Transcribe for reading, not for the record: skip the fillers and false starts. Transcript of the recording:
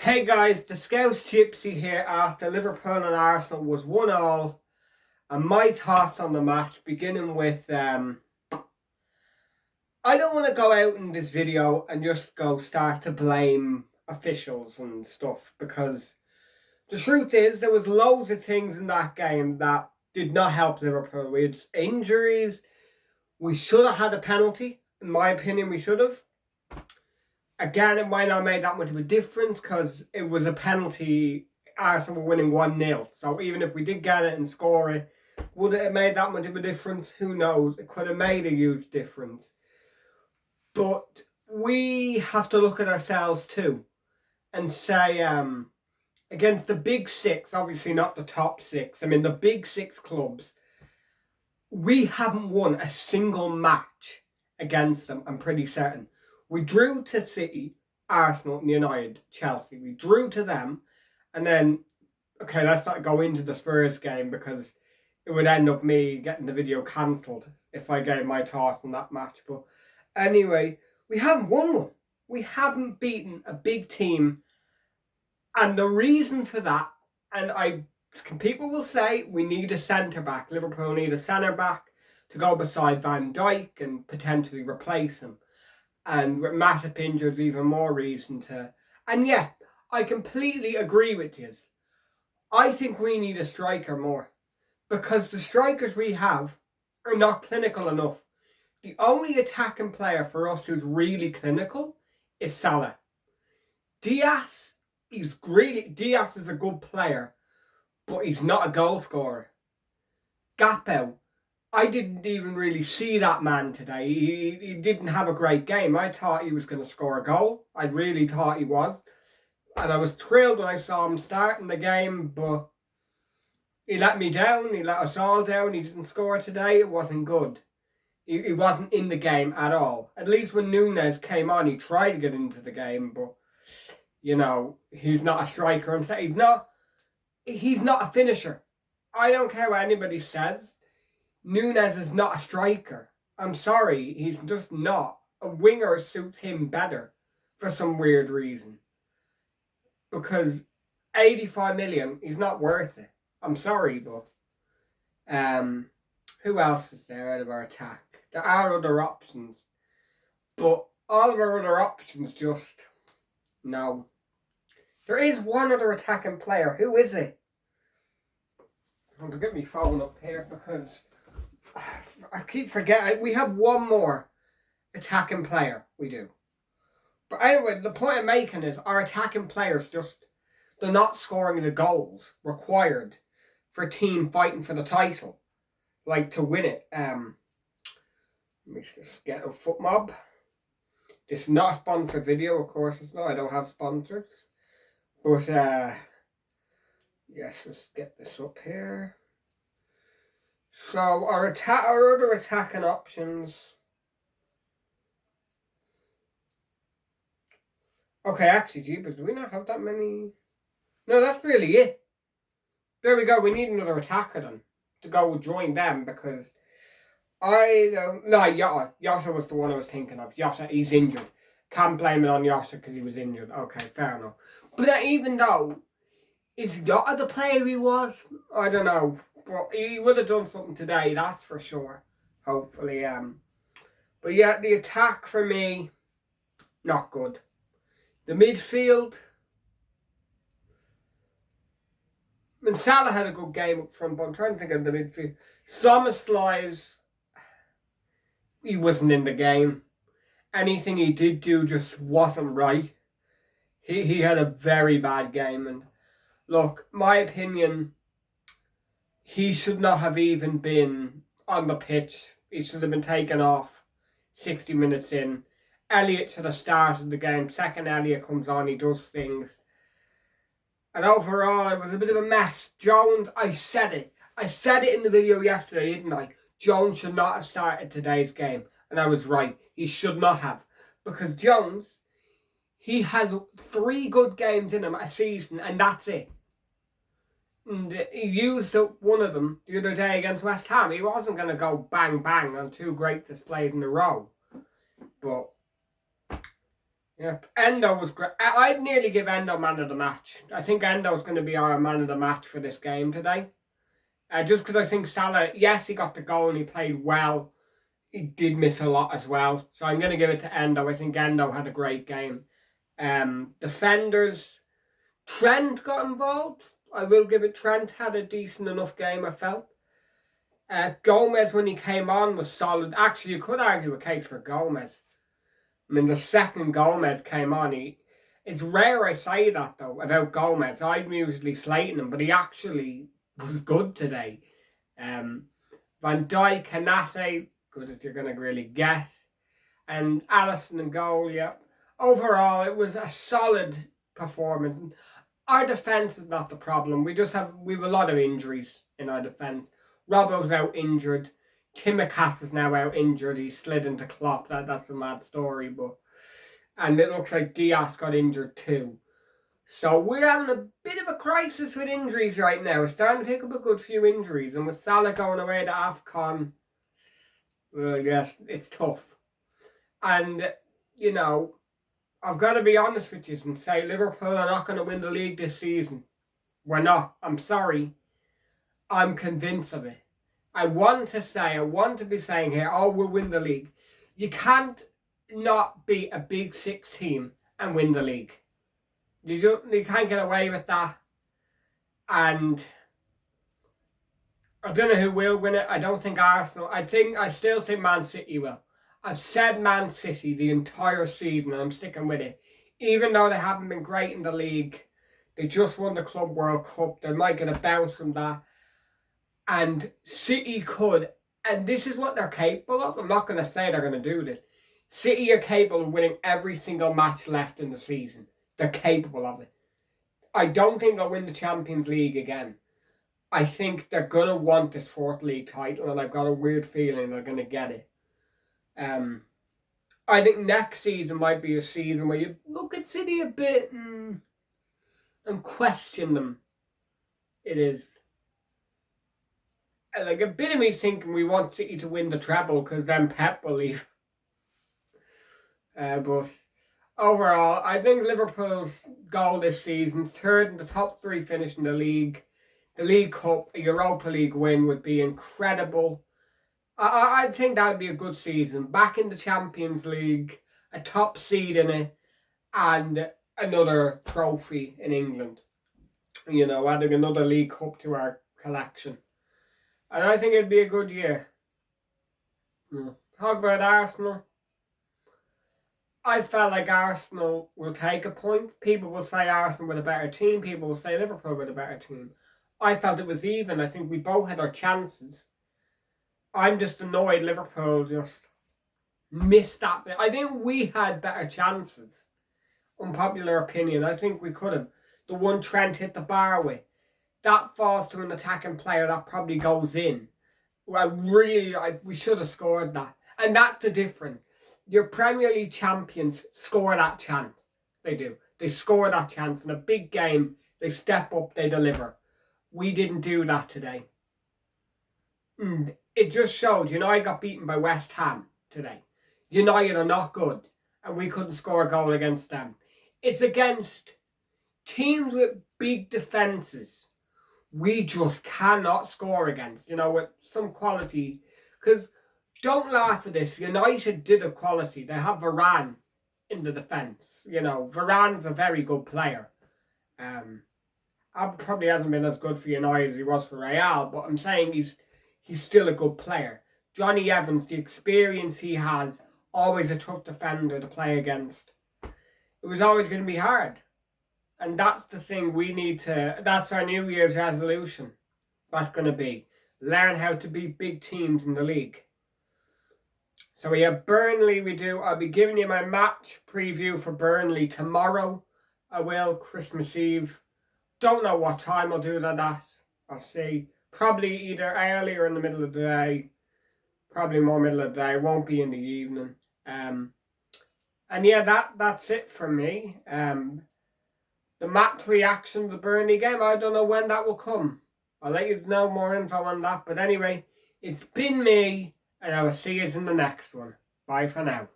Hey guys, the Scouse Gypsy here after Liverpool and Arsenal was 1-1, and my thoughts on the match, beginning with I don't want to go out in this video and just start to blame officials and stuff, because the truth is there was loads of things in that game that did not help Liverpool. We had injuries, we should have had a penalty, in my opinion we should have. Again, it might not have made that much of a difference because it was a penalty. Arsenal were winning 1-0. So even if we did get it and score it, would it have made that much of a difference? Who knows? It could have made a huge difference. But we have to look at ourselves too and say, against the big six, obviously not the top six, I mean the big six clubs, we haven't won a single match against them, I'm pretty certain. We drew to City, Arsenal, United, Chelsea. We drew to them. And then, okay, let's not go into the Spurs game because it would end up me getting the video cancelled if I gave my thoughts on that match. But anyway, we haven't won one. We haven't beaten a big team. And the reason for that, and people will say we need a centre-back. Liverpool need a centre-back to go beside Van Dijk and potentially replace him. And with Matip injured, even more reason to. And yeah, I completely agree with you. I think we need a striker more. Because the strikers we have are not clinical enough. The only attacking player for us who's really clinical is Salah. Diaz is a good player, but he's not a goal scorer. Gakpo, I didn't even really see that man today. He didn't have a great game. I thought he was going to score a goal. I really thought he was. And I was thrilled when I saw him starting the game, but he let me down. He let us all down. He didn't score today. It wasn't good. He wasn't in the game at all. At least when Núñez came on, he tried to get into the game, but, you know, he's not a striker himself. He's not a finisher. I don't care what anybody says. Núñez is not a striker. I'm sorry, he's just not. A winger suits him better for some weird reason. Because 85 million, he's not worth it. I'm sorry, but who else is there out of our attack? There are other options, but all of our other options just no. There is one other attacking player. Who is it? I'm going to get my phone up here because I keep forgetting. We have one more attacking player. We do. But anyway, the point I'm making is our attacking players they're not scoring the goals required for a team fighting for the title. Like to win it. Let me just get a foot mob. This is not a sponsored video, of course it's not. I don't have sponsors. But yes, let's get this up here. So our other attacking options. Okay, actually, jeepers, do we not have that many? No, that's really it. There we go. We need another attacker then to go join them because I don't. No, Jota was the one I was thinking of. Jota, he's injured. Can't blame it on Jota because he was injured. Okay, fair enough. But even though, is Jota the player he was? I don't know. But he would have done something today, that's for sure. Hopefully. But yeah, the attack for me, not good. The midfield, I mean, Salah had a good game up front, but I'm trying to think of the midfield. Szoboszlai, he wasn't in the game. Anything he did do just wasn't right. He had a very bad game. And look, my opinion, he should not have even been on the pitch. He should have been taken off 60 minutes in. Elliott should have started the game. Second Elliott comes on, he does things. And overall, it was a bit of a mess. Jones, I said it. I said it in the video yesterday, didn't I? Jones should not have started today's game. And I was right. He should not have. Because Jones, he has 3 good games in him a season, and that's it. And he used up one of them the other day against West Ham. He wasn't going to go bang bang on 2 great displays in a row. But Yep, Endo was great. I'd nearly give Endo man of the match. I think Endo's going to be our man of the match for this game today. Just because I think Salah, yes, he got the goal and he played well. He did miss a lot as well. So I'm going to give it to Endo. I think Endo had a great game. Defenders, Trent got involved. I will give it. Trent had a decent enough game, I felt. Gomez, when he came on, was solid. Actually, you could argue a case for Gomez. I mean, the second Gomez came on, it's rare I say that, though, about Gomez. I'm usually slating him, but he actually was good today. Van Dijk, Canate, good as you're going to really get. And Alisson in goal, yeah. Overall, it was a solid performance. Our defence is not the problem. We have a lot of injuries in our defence. Robbo's out injured. Timikas is now out injured. He slid into Klopp. That's a mad story, and it looks like Diaz got injured too. So we're having a bit of a crisis with injuries right now. We're starting to pick up a good few injuries, and with Salah going away to AFCON, yes, it's tough. And you know, I've got to be honest with you and say Liverpool are not going to win the league this season. We're not. I'm sorry. I'm convinced of it. I want to be saying here, oh, we'll win the league. You can't not be a big six team and win the league. You can't get away with that. And I don't know who will win it. I don't think Arsenal. I still think Man City will. I've said Man City the entire season and I'm sticking with it. Even though they haven't been great in the league, they just won the Club World Cup. They might get a bounce from that. And City could, and this is what they're capable of. I'm not going to say they're going to do this. City are capable of winning every single match left in the season. They're capable of it. I don't think they'll win the Champions League again. I think they're going to want this fourth league title, and I've got a weird feeling they're going to get it. I think next season might be a season where you look at City a bit and question them. It is. Like a bit of me thinking we want City to win the treble because then Pep will leave. But overall, I think Liverpool's goal this season, third in the top three finish in the league cup, a Europa League win would be incredible. I think that would be a good season. Back in the Champions League, a top seed in it, and another trophy in England. You know, adding another League Cup to our collection. And I think it'd be a good year. Talk about Arsenal. I felt like Arsenal will take a point. People will say Arsenal with a better team. People will say Liverpool with a better team. I felt it was even. I think we both had our chances. I'm just annoyed Liverpool just missed that bit. I think we had better chances. Unpopular opinion. I think we could have. The one Trent hit the bar with. That falls to an attacking player that probably goes in. We should have scored that. And that's the difference. Your Premier League champions score that chance. They do. They score that chance. In a big game, they step up, they deliver. We didn't do that today. It just showed United got beaten by West Ham today. United are not good. And we couldn't score a goal against them. It's against teams with big defences. We just cannot score against, with some quality. Because don't laugh at this. United did have quality. They have Varane in the defence. Varane's a very good player. Probably hasn't been as good for United as he was for Real, but I'm saying he's still a good player. Johnny Evans, the experience he has, always a tough defender to play against. It was always going to be hard. And that's the thing that's our New Year's resolution. That's going to be. Learn how to beat big teams in the league. So we have Burnley, I'll be giving you my match preview for Burnley tomorrow. I will, Christmas Eve. Don't know what time I'll do that. I'll see. Probably either early or in the middle of the day. Probably more middle of the day. It won't be in the evening. And yeah, that's it from me. The match reaction to the Burnley game, I don't know when that will come. I'll let you know more info on that. But anyway, it's been me, and I will see you in the next one. Bye for now.